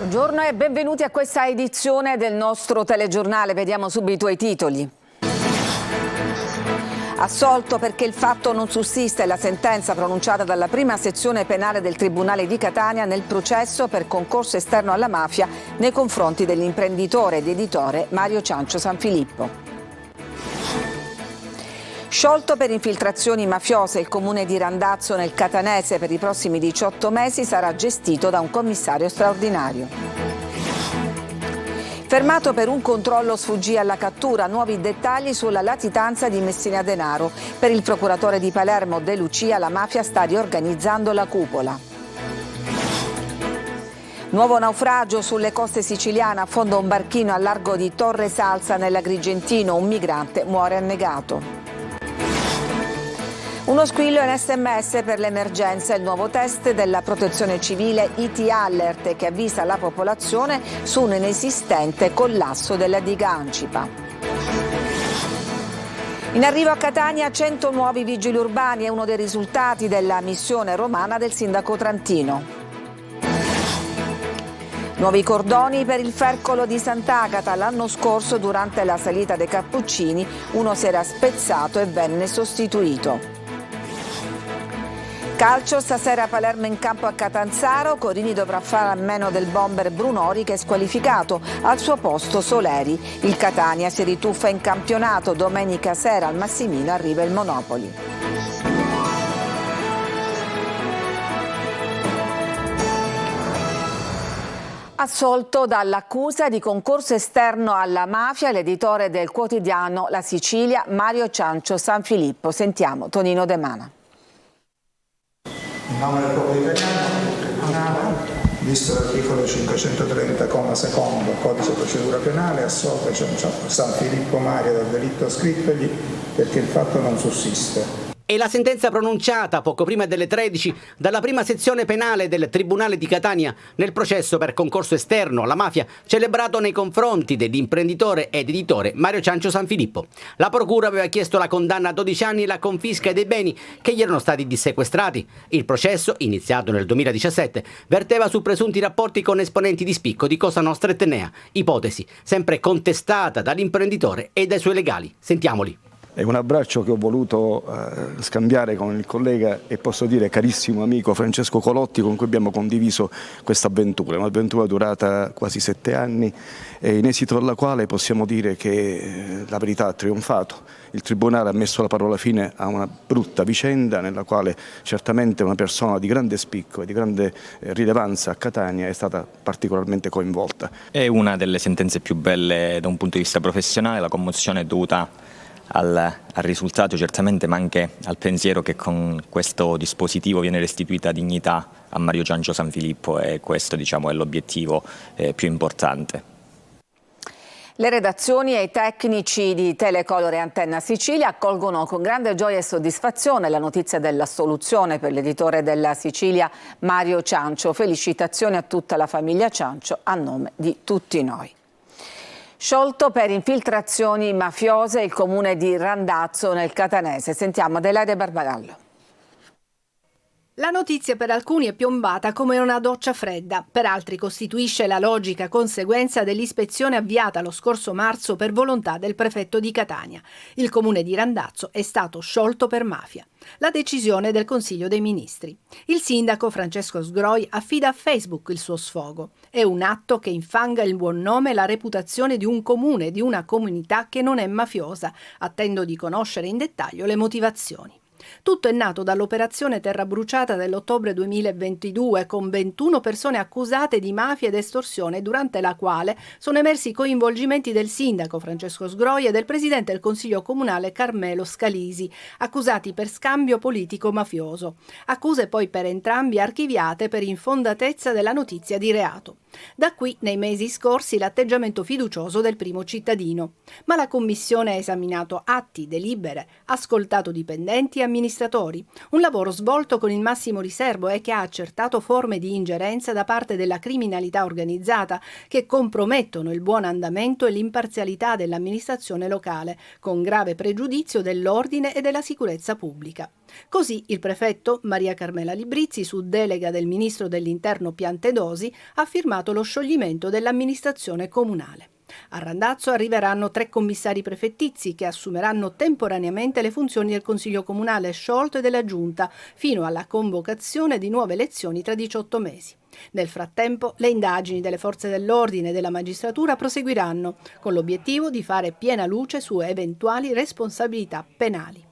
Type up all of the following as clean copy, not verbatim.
Buongiorno e benvenuti a questa edizione del nostro telegiornale. Vediamo subito i titoli. Assolto perché il fatto non sussiste, la sentenza pronunciata dalla prima sezione penale del Tribunale di Catania nel processo per concorso esterno alla mafia nei confronti dell'imprenditore ed editore Mario Ciancio Sanfilippo. Sciolto per infiltrazioni mafiose, il comune di Randazzo nel Catanese per i prossimi 18 mesi sarà gestito da un commissario straordinario. Fermato per un controllo sfuggì alla cattura, nuovi dettagli sulla latitanza di Messina Denaro. Per il procuratore di Palermo De Lucia la mafia sta riorganizzando la cupola. Nuovo naufragio sulle coste siciliane, affonda un barchino a largo di Torre Salsa nell'Agrigentino, un migrante muore annegato. Uno squillo in SMS per l'emergenza, il nuovo test della protezione civile IT Alert che avvisa la popolazione su un inesistente collasso della diga Ancipa. In arrivo a Catania 100 nuovi vigili urbani è uno dei risultati della missione romana del sindaco trantino. Nuovi cordoni per il Fercolo di Sant'Agata. L'anno scorso durante la salita dei Cappuccini uno si era spezzato e venne sostituito. Calcio, stasera Palermo in campo a Catanzaro, Corini dovrà fare a meno del bomber Brunori che è squalificato, al suo posto Soleri. Il Catania si rituffa in campionato, domenica sera al Massimino arriva il Monopoli. Assolto dall'accusa di concorso esterno alla mafia l'editore del quotidiano La Sicilia Mario Ciancio Sanfilippo. Sentiamo Tonino De Mana. In nome del popolo italiano, visto l'articolo 530, comma secondo, codice procedura penale, assolve Sanfilippo Mario del delitto scrittogli perché il fatto non sussiste. E la sentenza pronunciata poco prima delle 13 dalla prima sezione penale del Tribunale di Catania nel processo per concorso esterno alla mafia celebrato nei confronti dell'imprenditore ed editore Mario Ciancio Sanfilippo. La procura aveva chiesto la condanna a 12 anni e la confisca dei beni che gli erano stati dissequestrati. Il processo, iniziato nel 2017, verteva su presunti rapporti con esponenti di spicco di Cosa Nostra e Tenea, ipotesi sempre contestata dall'imprenditore e dai suoi legali. Sentiamoli. È un abbraccio che ho voluto scambiare con il collega e posso dire carissimo amico Francesco Colotti, con cui abbiamo condiviso questa avventura, un'avventura durata quasi 7 anni e in esito alla quale possiamo dire che la verità ha trionfato. Il Tribunale ha messo la parola fine a una brutta vicenda nella quale certamente una persona di grande spicco e di grande rilevanza a Catania è stata particolarmente coinvolta. È una delle sentenze più belle da un punto di vista professionale, la commozione è dovuta al risultato certamente, ma anche al pensiero che con questo dispositivo viene restituita dignità a Mario Ciancio Sanfilippo e questo è l'obiettivo più importante. Le redazioni e i tecnici di Telecolor e Antenna Sicilia accolgono con grande gioia e soddisfazione la notizia dell'assoluzione per l'editore della Sicilia Mario Ciancio. Felicitazioni a tutta la famiglia Ciancio a nome di tutti noi. Sciolto per infiltrazioni mafiose il comune di Randazzo nel Catanese. Sentiamo Adelaide Barbagallo. La notizia per alcuni è piombata come una doccia fredda, per altri costituisce la logica conseguenza dell'ispezione avviata lo scorso marzo per volontà del prefetto di Catania. Il comune di Randazzo è stato sciolto per mafia. La decisione del Consiglio dei Ministri. Il sindaco Francesco Sgroi affida a Facebook il suo sfogo. È un atto che infanga il buon nome e la reputazione di un comune, di una comunità che non è mafiosa. Attendo di conoscere in dettaglio le motivazioni. Tutto è nato dall'operazione Terra Bruciata dell'ottobre 2022 con 21 persone accusate di mafia ed estorsione, durante la quale sono emersi coinvolgimenti del sindaco Francesco Sgroi e del presidente del Consiglio Comunale Carmelo Scalisi, accusati per scambio politico mafioso. Accuse poi per entrambi archiviate per infondatezza della notizia di reato. Da qui, nei mesi scorsi, l'atteggiamento fiducioso del primo cittadino. Ma la Commissione ha esaminato atti, delibere, ascoltato dipendenti e amministratori. Un lavoro svolto con il massimo riservo e che ha accertato forme di ingerenza da parte della criminalità organizzata che compromettono il buon andamento e l'imparzialità dell'amministrazione locale, con grave pregiudizio dell'ordine e della sicurezza pubblica. Così il prefetto Maria Carmela Librizzi, su delega del ministro dell'Interno Piantedosi, ha firmato lo scioglimento dell'amministrazione comunale. A Randazzo arriveranno 3 commissari prefettizi che assumeranno temporaneamente le funzioni del Consiglio Comunale sciolto e della Giunta fino alla convocazione di nuove elezioni tra 18 mesi. Nel frattempo, le indagini delle forze dell'ordine e della magistratura proseguiranno, con l'obiettivo di fare piena luce su eventuali responsabilità penali.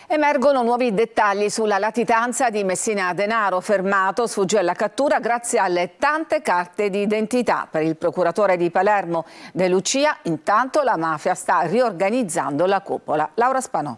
Emergono nuovi dettagli sulla latitanza di Messina Denaro, fermato, sfuggì alla cattura grazie alle tante carte di identità. Per il procuratore di Palermo De Lucia, intanto la mafia sta riorganizzando la cupola. Laura Spanò.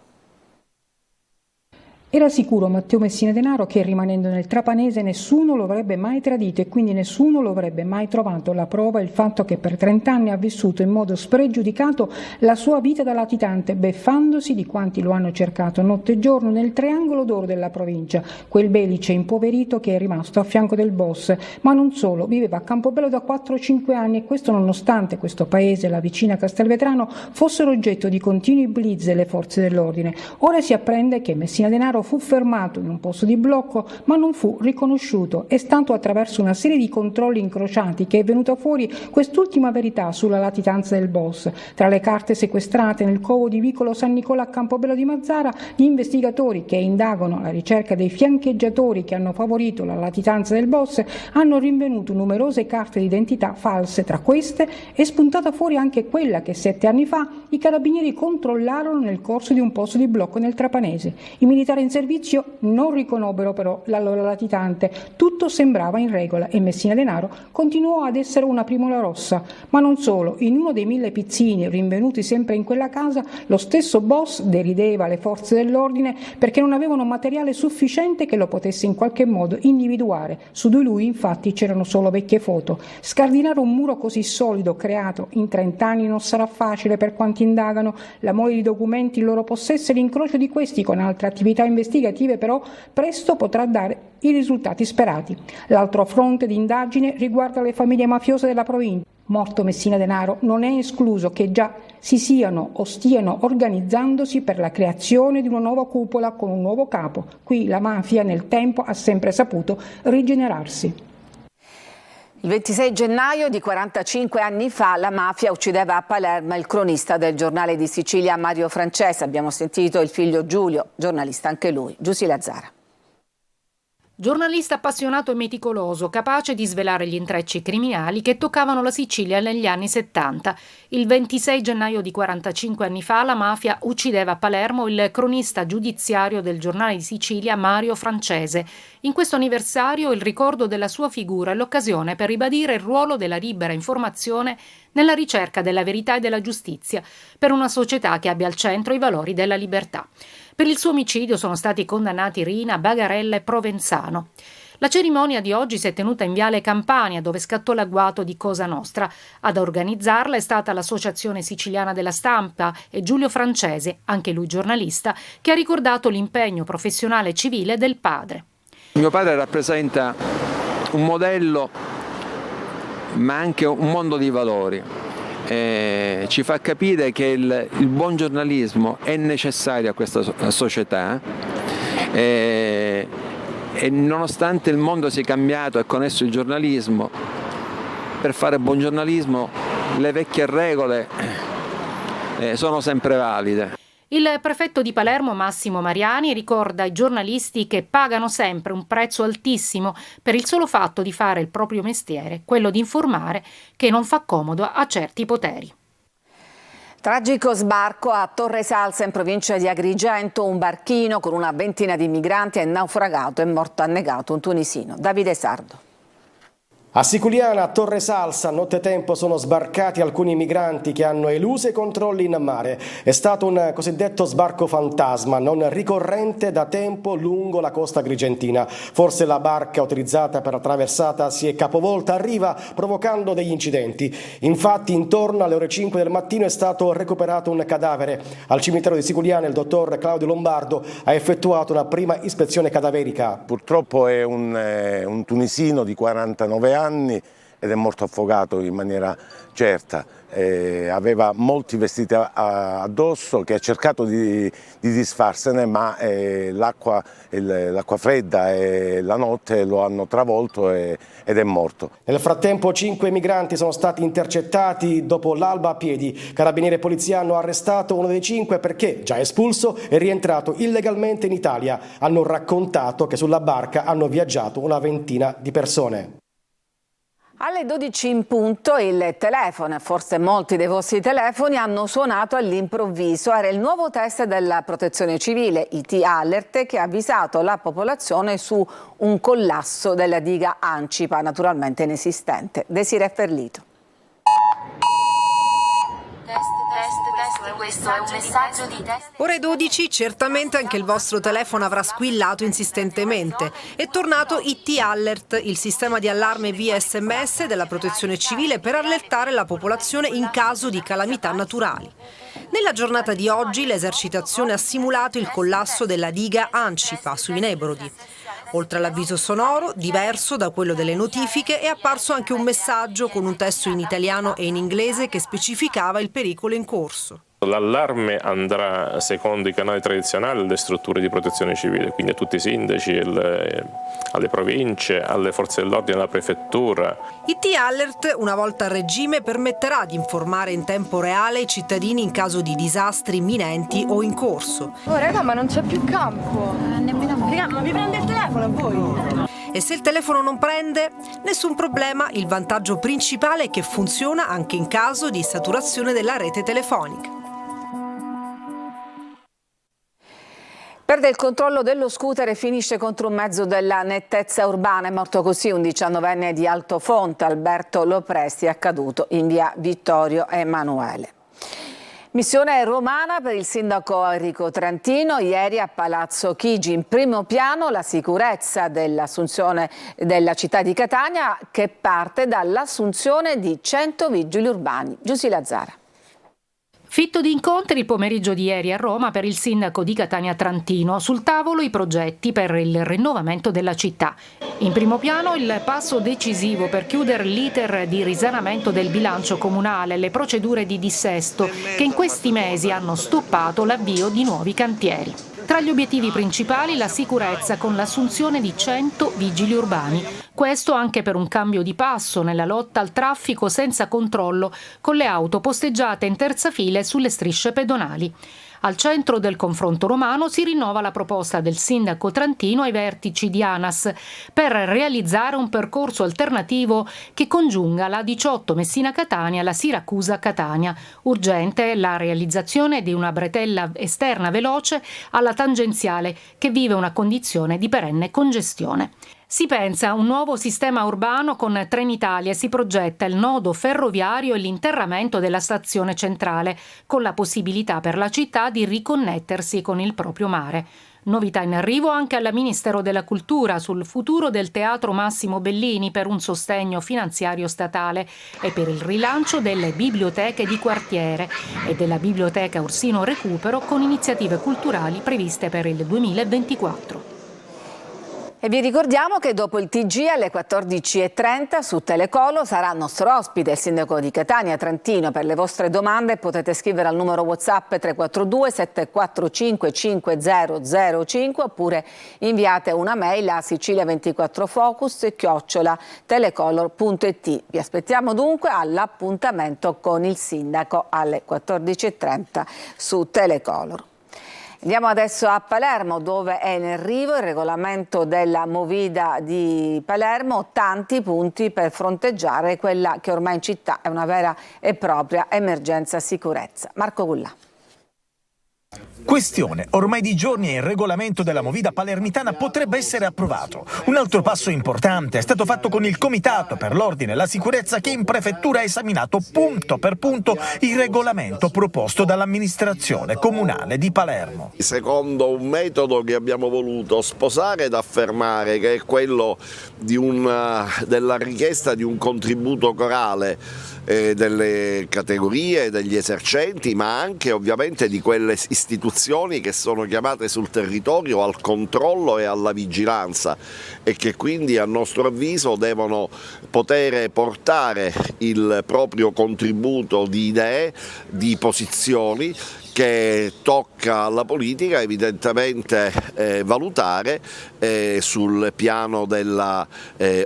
Era sicuro Matteo Messina Denaro che rimanendo nel trapanese nessuno lo avrebbe mai tradito e quindi nessuno lo avrebbe mai trovato. La prova è il fatto che per 30 anni ha vissuto in modo spregiudicato la sua vita da latitante, beffandosi di quanti lo hanno cercato notte e giorno nel triangolo d'oro della provincia, quel Belice impoverito che è rimasto a fianco del boss. Ma non solo, viveva a Campobello da 4-5 anni e questo nonostante questo paese e la vicina Castelvetrano fossero oggetto di continui blitz delle forze dell'ordine. Ora si apprende che Messina Denaro fu fermato in un posto di blocco ma non fu riconosciuto. È stato attraverso una serie di controlli incrociati che è venuta fuori quest'ultima verità sulla latitanza del boss. Tra le carte sequestrate nel covo di Vicolo San Nicola a Campobello di Mazzara, gli investigatori che indagano alla ricerca dei fiancheggiatori che hanno favorito la latitanza del boss hanno rinvenuto numerose carte di identità false. Tra queste è spuntata fuori anche quella che 7 anni fa i carabinieri controllarono nel corso di un posto di blocco nel Trapanese. I militari in servizio non riconobbero però la loro latitante. Tutto sembrava in regola e Messina Denaro continuò ad essere una primola rossa. Ma non solo, in uno dei 1000 pizzini rinvenuti sempre in quella casa, lo stesso boss derideva le forze dell'ordine perché non avevano materiale sufficiente che lo potesse in qualche modo individuare. Su di lui infatti c'erano solo vecchie foto. Scardinare un muro così solido creato in 30 anni non sarà facile per quanti indagano. La mole di documenti in loro possesso e l'incrocio di questi con altre attività investigative però presto potrà dare i risultati sperati. L'altro fronte di indagine riguarda le famiglie mafiose della provincia. Morto Messina Denaro, non è escluso che già si siano o stiano organizzandosi per la creazione di una nuova cupola con un nuovo capo. Qui la mafia nel tempo ha sempre saputo rigenerarsi. Il 26 gennaio di 45 anni fa la mafia uccideva a Palermo il cronista del Giornale di Sicilia Mario Francese. Abbiamo sentito il figlio Giulio, giornalista anche lui, Giusy Lazzara. Giornalista appassionato e meticoloso, capace di svelare gli intrecci criminali che toccavano la Sicilia negli anni 70. Il 26 gennaio di 45 anni fa la mafia uccideva a Palermo il cronista giudiziario del Giornale di Sicilia Mario Francese. In questo anniversario il ricordo della sua figura è l'occasione per ribadire il ruolo della libera informazione nella ricerca della verità e della giustizia per una società che abbia al centro i valori della libertà. Per il suo omicidio sono stati condannati Rina, Bagarella e Provenzano. La cerimonia di oggi si è tenuta in Viale Campania, dove scattò l'agguato di Cosa Nostra. Ad organizzarla è stata l'Associazione Siciliana della Stampa e Giulio Francese, anche lui giornalista, che ha ricordato l'impegno professionale e civile del padre. Mio padre rappresenta un modello, ma anche un mondo di valori. Ci fa capire che il buon giornalismo è necessario a questa società e nonostante il mondo sia cambiato e con esso il giornalismo, per fare buon giornalismo le vecchie regole sono sempre valide. Il prefetto di Palermo Massimo Mariani ricorda ai giornalisti che pagano sempre un prezzo altissimo per il solo fatto di fare il proprio mestiere, quello di informare, che non fa comodo a certi poteri. Tragico sbarco a Torre Salsa in provincia di Agrigento. Un barchino con una ventina di migranti è naufragato e morto annegato un tunisino. Davide Sardo. A Siculiana, a Torre Salsa, nottetempo sono sbarcati alcuni migranti che hanno eluso i controlli in mare. È stato un cosiddetto sbarco fantasma, non ricorrente da tempo lungo la costa agrigentina. Forse la barca utilizzata per la traversata si è capovolta a riva, provocando degli incidenti. Infatti, intorno alle ore 5 del mattino è stato recuperato un cadavere. Al cimitero di Siculiana il dottor Claudio Lombardo ha effettuato una prima ispezione cadaverica. Purtroppo è un tunisino di 49 anni ed è morto affogato in maniera certa. Aveva molti vestiti addosso che ha cercato di disfarsene, ma l'acqua fredda e la notte lo hanno travolto ed è morto. Nel frattempo 5 migranti sono stati intercettati dopo l'alba a piedi. Carabinieri e polizia hanno arrestato uno dei 5 perché, già espulso, è rientrato illegalmente in Italia. Hanno raccontato che sulla barca hanno viaggiato una ventina di persone. Alle 12 in punto il telefono, forse molti dei vostri telefoni, hanno suonato all'improvviso. Era il nuovo test della Protezione Civile, IT Alert, che ha avvisato la popolazione su un collasso della diga Ancipa, naturalmente inesistente. Desiree Ferlito. Questo è un messaggio di test. Ore 12, certamente anche il vostro telefono avrà squillato insistentemente. È tornato IT Alert, il sistema di allarme via SMS della Protezione Civile per allertare la popolazione in caso di calamità naturali. Nella giornata di oggi l'esercitazione ha simulato il collasso della diga Ancipa sui Nebrodi. Oltre all'avviso sonoro, diverso da quello delle notifiche, è apparso anche un messaggio con un testo in italiano e in inglese che specificava il pericolo in corso. L'allarme andrà secondo i canali tradizionali alle strutture di protezione civile, quindi a tutti i sindaci, alle province, alle forze dell'ordine, alla prefettura. IT Alert, una volta a regime, permetterà di informare in tempo reale i cittadini in caso di disastri imminenti o in corso. Oh raga, ma non c'è più campo. Nemmeno me. Raga, ma mi prende il telefono a voi? E se il telefono non prende? Nessun problema, il vantaggio principale è che funziona anche in caso di saturazione della rete telefonica. Perde il controllo dello scooter e finisce contro un mezzo della nettezza urbana. È morto così un 19enne di Altofonte, Alberto Lopresti, accaduto in via Vittorio Emanuele. Missione romana per il sindaco Enrico Trantino. Ieri a Palazzo Chigi, in primo piano la sicurezza dell'assunzione della città di Catania, che parte dall'assunzione di 100 vigili urbani. Giusy Lazzara. Fitto di incontri il pomeriggio di ieri a Roma per il sindaco di Catania Trantino. Sul tavolo i progetti per il rinnovamento della città. In primo piano il passo decisivo per chiudere l'iter di risanamento del bilancio comunale, le procedure di dissesto che in questi mesi hanno stoppato l'avvio di nuovi cantieri. Tra gli obiettivi principali la sicurezza con l'assunzione di 100 vigili urbani. Questo anche per un cambio di passo nella lotta al traffico senza controllo con le auto posteggiate in terza fila sulle strisce pedonali. Al centro del confronto romano si rinnova la proposta del sindaco Trantino ai vertici di ANAS per realizzare un percorso alternativo che congiunga la 18 Messina-Catania e la Siracusa-Catania. Urgente la realizzazione di una bretella esterna veloce alla tangenziale che vive una condizione di perenne congestione. Si pensa a un nuovo sistema urbano con Trenitalia e si progetta il nodo ferroviario e l'interramento della stazione centrale, con la possibilità per la città di riconnettersi con il proprio mare. Novità in arrivo anche al Ministero della Cultura sul futuro del Teatro Massimo Bellini per un sostegno finanziario statale e per il rilancio delle biblioteche di quartiere e della Biblioteca Orsino Recupero con iniziative culturali previste per il 2024. E vi ricordiamo che dopo il TG alle 14:30 su Telecolo sarà nostro ospite il sindaco di Catania Trantino. Per le vostre domande potete scrivere al numero WhatsApp 342 745 5005 oppure inviate una mail a sicilia24focus@telecolor.it. Vi aspettiamo dunque all'appuntamento con il sindaco alle 14:30 su Telecolor. Andiamo adesso a Palermo, dove è in arrivo il regolamento della Movida di Palermo, tanti punti per fronteggiare quella che ormai in città è una vera e propria emergenza sicurezza. Marco Gullà. Questione, ormai di giorni il regolamento della movida palermitana potrebbe essere approvato. Un altro passo importante è stato fatto con il Comitato per l'Ordine e la Sicurezza che in prefettura ha esaminato punto per punto il regolamento proposto dall'amministrazione comunale di Palermo. Secondo un metodo che abbiamo voluto sposare ed affermare, che è quello della richiesta di un contributo corale delle categorie, degli esercenti, ma anche ovviamente di quelle istituzioni che sono chiamate sul territorio al controllo e alla vigilanza e che quindi a nostro avviso devono poter portare il proprio contributo di idee, di posizioni che tocca alla politica evidentemente valutare sul piano della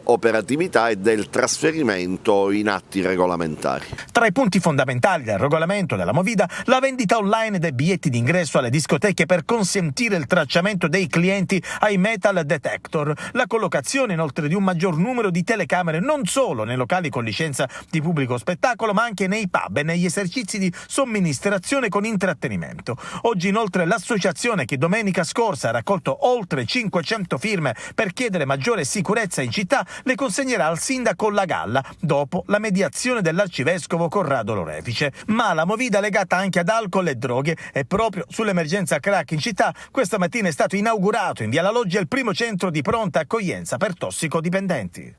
operatività e del trasferimento in atti regolamentari. Tra i punti fondamentali del regolamento della movida, la vendita online dei biglietti d'ingresso alle discoteche per consentire il tracciamento dei clienti ai metal detector, la collocazione inoltre di un maggior numero di telecamere non solo nei locali con licenza di pubblico spettacolo ma anche nei pub e negli esercizi di somministrazione con intrattenimento. Oggi inoltre l'associazione che domenica scorsa ha raccolto oltre 500 firme per chiedere maggiore sicurezza in città le consegnerà al sindaco La Galla dopo la mediazione dell'arcivescovo Corrado Lorefice. Ma la movida legata anche ad alcol e droghe è proprio sull'emergenza crack in città. Questa mattina è stato inaugurato in via La Loggia il primo centro di pronta accoglienza per tossicodipendenti.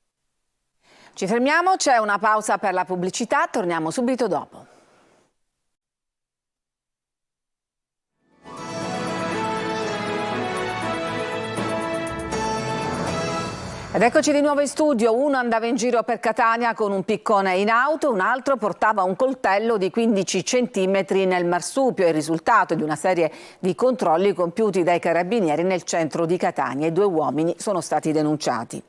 Ci fermiamo, c'è una pausa per la pubblicità, torniamo subito dopo. Ed eccoci di nuovo in studio. Uno andava in giro per Catania con un piccone in auto, un altro portava un coltello di 15 centimetri nel marsupio, il risultato di una serie di controlli compiuti dai carabinieri nel centro di Catania. I 2 uomini sono stati denunciati.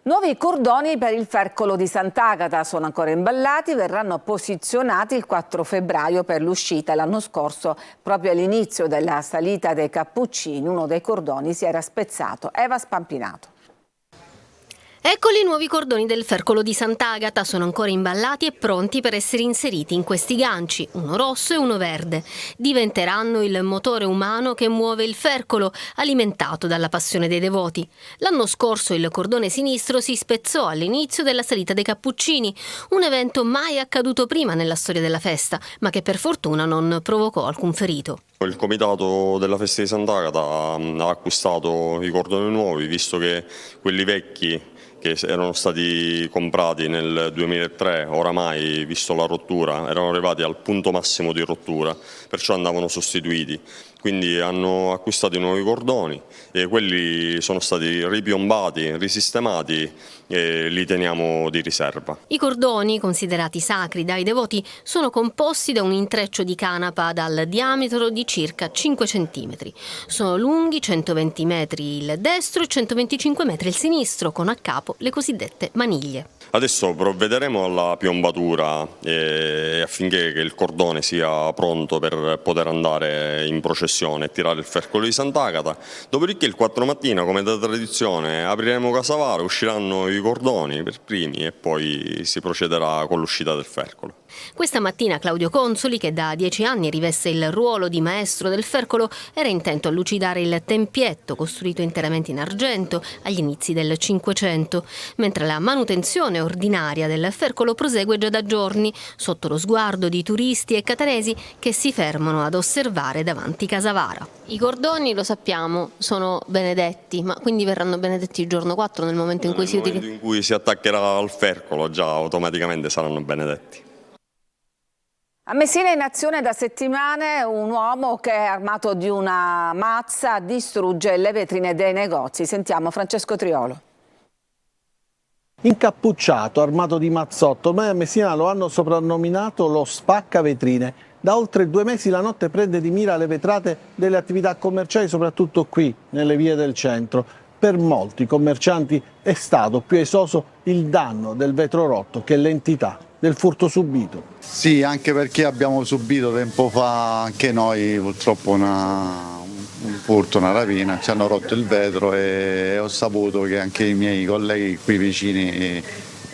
Nuovi cordoni per il Fercolo di Sant'Agata sono ancora imballati, verranno posizionati il 4 febbraio per l'uscita. L'anno scorso, proprio all'inizio della salita dei Cappuccini, uno dei cordoni si era spezzato. Eva Spampinato. Eccoli i nuovi cordoni del Fercolo di Sant'Agata, sono ancora imballati e pronti per essere inseriti in questi ganci, uno rosso e uno verde. Diventeranno il motore umano che muove il Fercolo, alimentato dalla passione dei devoti. L'anno scorso il cordone sinistro si spezzò all'inizio della salita dei Cappuccini, un evento mai accaduto prima nella storia della festa, ma che per fortuna non provocò alcun ferito. Il comitato della festa di Sant'Agata ha acquistato i cordoni nuovi, visto che quelli vecchi che erano stati comprati nel 2003, oramai, visto la rottura, erano arrivati al punto massimo di rottura, perciò andavano sostituiti. Quindi hanno acquistato i nuovi cordoni e quelli sono stati ripiombati, risistemati e li teniamo di riserva. I cordoni, considerati sacri dai devoti, sono composti da un intreccio di canapa dal diametro di circa 5 cm. Sono lunghi 120 metri il destro e 125 metri il sinistro, con a capo le cosiddette maniglie. Adesso provvederemo alla piombatura affinché il cordone sia pronto per poter andare in processione e tirare il Fercolo di Sant'Agata. Dopodiché il 4 mattina, come da tradizione, apriremo Casavara, usciranno i cordoni per primi e poi si procederà con l'uscita del Fercolo. Questa mattina Claudio Consoli, che da 10 anni riveste il ruolo di maestro del Fercolo, era intento a lucidare il tempietto costruito interamente in argento agli inizi del Cinquecento, mentre la manutenzione ordinaria del Fercolo prosegue già da giorni, sotto lo sguardo di turisti e catanesi che si fermano ad osservare davanti Casavara. I cordoni, lo sappiamo, sono benedetti, ma quindi verranno benedetti il giorno 4 nel momento in cui in cui si attaccherà al Fercolo, già automaticamente saranno benedetti. A Messina è in azione da settimane un uomo che, armato di una mazza, distrugge le vetrine dei negozi. Sentiamo Francesco Triolo. Incappucciato, armato di mazzotto, ormai a Messina lo hanno soprannominato lo spaccavetrine. Da oltre 2 mesi la notte prende di mira le vetrate delle attività commerciali, soprattutto qui, nelle vie del centro. Per molti commercianti è stato più esoso il danno del vetro rotto che l'entità del furto subito. Sì, anche perché abbiamo subito tempo fa anche noi purtroppo un furto, una rapina, ci hanno rotto il vetro e ho saputo che anche i miei colleghi qui vicini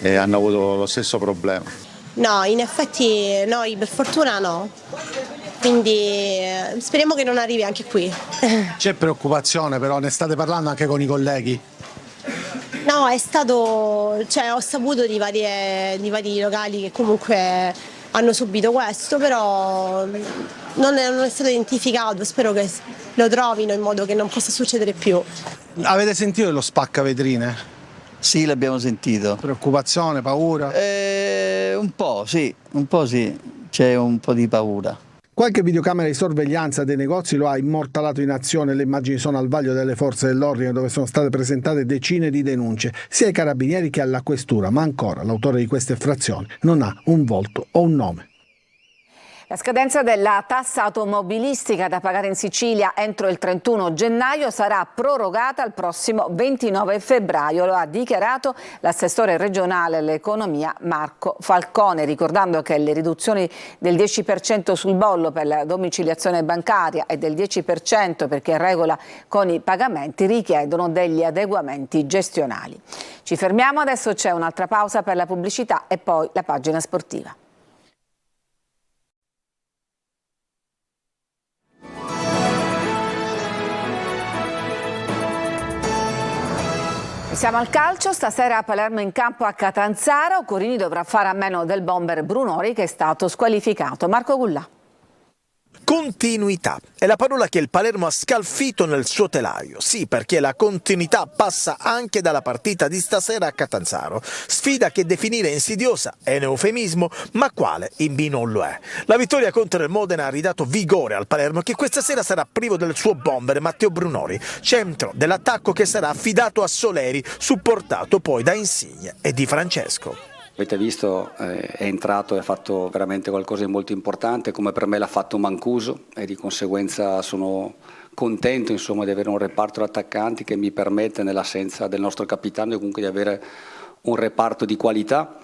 hanno avuto lo stesso problema. No, in effetti noi per fortuna no, quindi speriamo che non arrivi anche qui. C'è preoccupazione però, ne state parlando anche con i colleghi? No, ho saputo di vari locali che comunque hanno subito questo, però non è stato identificato, spero che lo trovino in modo che non possa succedere più. Avete sentito dello spacca vetrine? Sì, l'abbiamo sentito. Preoccupazione, paura? Un po' sì, c'è un po' di paura. Qualche videocamera di sorveglianza dei negozi lo ha immortalato in azione. Le immagini sono al vaglio delle forze dell'ordine, dove sono state presentate decine di denunce, sia ai carabinieri che alla questura, ma ancora l'autore di queste effrazioni non ha un volto o un nome. La scadenza della tassa automobilistica da pagare in Sicilia entro il 31 gennaio sarà prorogata al prossimo 29 febbraio, lo ha dichiarato l'assessore regionale all'economia Marco Falcone, ricordando che le riduzioni del 10% sul bollo per la domiciliazione bancaria e del 10% per chi è in regola con i pagamenti richiedono degli adeguamenti gestionali. Ci fermiamo, adesso c'è un'altra pausa per la pubblicità e poi la pagina sportiva. Siamo al calcio, stasera a Palermo in campo a Catanzaro, Corini dovrà fare a meno del bomber Brunori che è stato squalificato. Marco Gullà. Continuità è la parola che il Palermo ha scalfito nel suo telaio. Sì, perché la continuità passa anche dalla partita di stasera a Catanzaro. Sfida che definire insidiosa è un eufemismo, ma quale in B non lo è. La vittoria contro il Modena ha ridato vigore al Palermo, che questa sera sarà privo del suo bomber Matteo Brunori, centro dell'attacco che sarà affidato a Soleri, supportato poi da Insigne e Di Francesco. Avete visto, è entrato e ha fatto veramente qualcosa di molto importante, come per me l'ha fatto Mancuso, e di conseguenza sono contento di avere un reparto di attaccanti che mi permette, nell'assenza del nostro capitano, comunque di avere un reparto di qualità.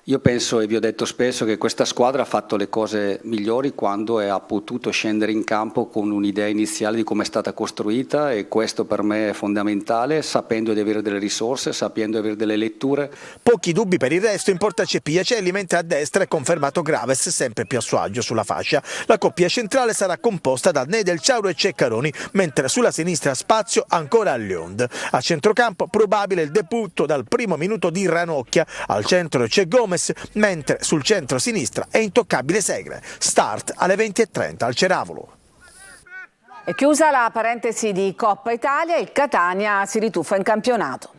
Io penso, e vi ho detto spesso, che questa squadra ha fatto le cose migliori quando ha potuto scendere in campo con un'idea iniziale di come è stata costruita, e questo per me è fondamentale, sapendo di avere delle risorse, sapendo di avere delle letture. Pochi dubbi per il resto in porta c'è Piacelli, mentre a destra è confermato Graves, sempre più a suo agio sulla fascia. La coppia centrale sarà composta da Nedel, Ciauro e Ceccaroni, mentre sulla sinistra spazio ancora a Liond. A centrocampo probabile il debutto dal primo minuto di Ranocchia, al centro c'è Gomez, mentre sul centro-sinistra è intoccabile Segre. Start alle 20:30 al Ceravolo. È chiusa la parentesi di Coppa Italia, il Catania si rituffa in campionato.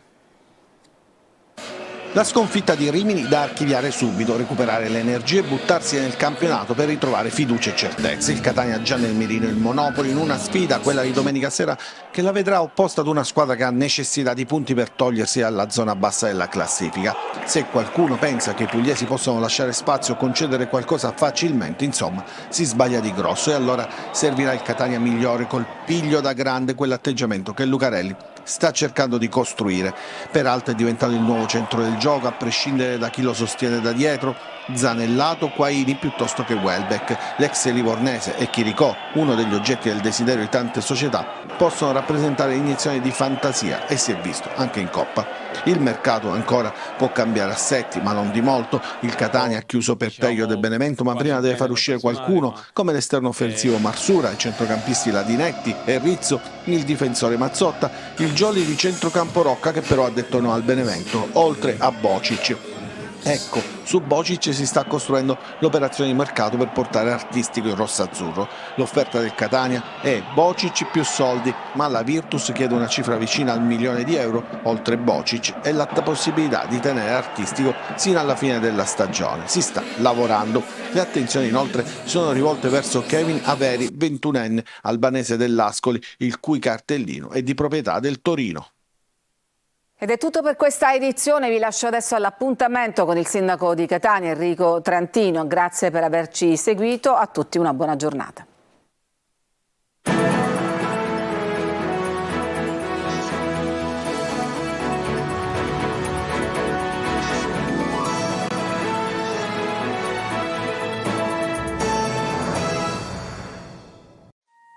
La sconfitta di Rimini da archiviare subito, recuperare le energie e buttarsi nel campionato per ritrovare fiducia e certezze. Il Catania già nel mirino il Monopoli in una sfida, quella di domenica sera, che la vedrà opposta ad una squadra che ha necessità di punti per togliersi dalla zona bassa della classifica. Se qualcuno pensa che i pugliesi possono lasciare spazio o concedere qualcosa facilmente, insomma, si sbaglia di grosso, e allora servirà il Catania migliore, col piglio da grande, quell'atteggiamento che Lucarelli sta cercando di costruire. Peraltro è diventato il nuovo centro del gioco, a prescindere da chi lo sostiene da dietro. Zanellato, Quaini piuttosto che Welbeck. L'ex livornese e Chiricò, uno degli oggetti del desiderio di tante società, possono rappresentare iniezioni di fantasia, e si è visto anche in Coppa. Il mercato ancora può cambiare assetti, ma non di molto. Il Catania ha chiuso per Peio De Benevento, ma prima deve far uscire qualcuno, come l'esterno offensivo Marsura, i centrocampisti Ladinetti e Rizzo, il difensore Mazzotta, il jolly di centrocampo Rocca, che però ha detto no al Benevento, oltre a Bocic. Ecco, su Bocic si sta costruendo l'operazione di mercato per portare Artistico in rosso-azzurro. L'offerta del Catania è Bocic più soldi, ma la Virtus chiede una cifra vicina al €1.000.000, oltre Bocic, e la possibilità di tenere Artistico sino alla fine della stagione. Si sta lavorando. Le attenzioni inoltre sono rivolte verso Kevin Averi, 21enne, albanese dell'Ascoli, il cui cartellino è di proprietà del Torino. Ed è tutto per questa edizione, vi lascio adesso all'appuntamento con il sindaco di Catania Enrico Trantino. Grazie per averci seguito, a tutti una buona giornata.